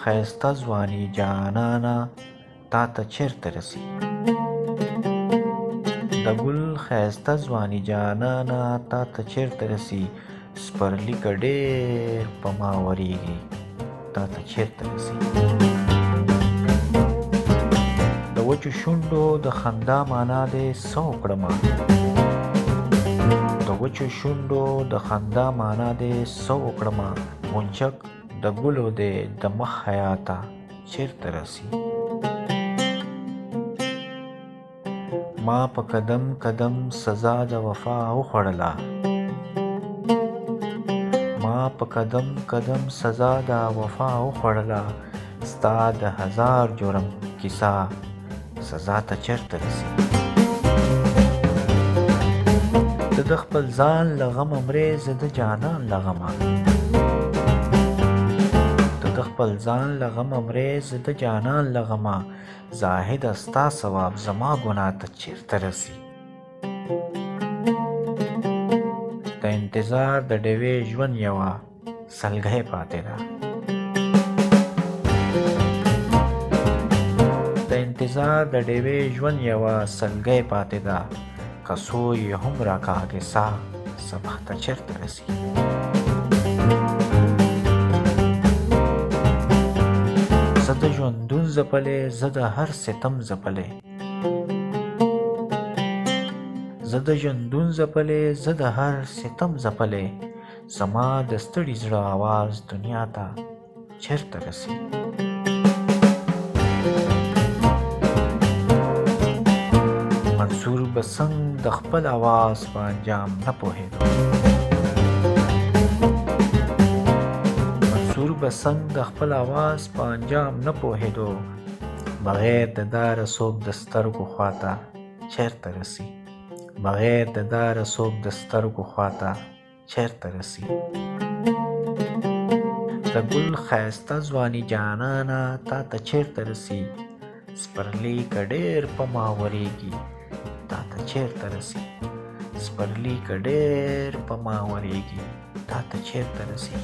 ښایسته ځواني جانانه تا ته چیرته رسي د ګل ښایسته ځواني جانانه تا ته چیرته رسي سپرلي که ډېر په ما ورېږي تا ته چیرته رسي د وچو شونډو د خندا معنا دې څه وکړمه د وچو شونډو د خندا معنا دې څه وکړمه غونچک د ګلو دې د مخ حیاته چیرته رسي ما په قدم قدم سزا د وفا وخوړله ما په قدم قدم سزا د وفا وخوړله ستا د هزار جرم کیسه سزا ته چیرته رسي ته د خپل ځان له غمه مرې زه د جانان له غمه ته د خپل ځان له غمه مرې زه د جانان له غمه زاهده ستا ثواب زما ګناه ته چیرته رسي د انتظار د ډېوې ژوند یوه سلګۍ پاتې ده د انتظار د ډېوې ژوند یوه سلګۍ پاتې ده که څو یې هم راکاږې ساه سبا ته چیرته رسي زه د ژوندون ځپلی زه د هر ستم ځپلی زه د ژوندون ځپلی زه د هر ستم ځپلی زما د ستړي زړه آواز دنیا ته چیرته رسي منصور به څنګ د خپل آواز په انجام نه پوهېدو منصور به څنګ د خپل آواز په انجام نه پوهېدو بغیر د داره څوک د سترګو خواته چیرته رسي بغیر د داره څوک د سترګو خواته چیرته رسي د ګل ښایسته ځواني جانانه تا ته چیرته رسي سپرلي که ډېر په ما ورېږي تا ته چیرته رسي سپرلي که ډېر په ما ورېږي تا ته چیرته رسي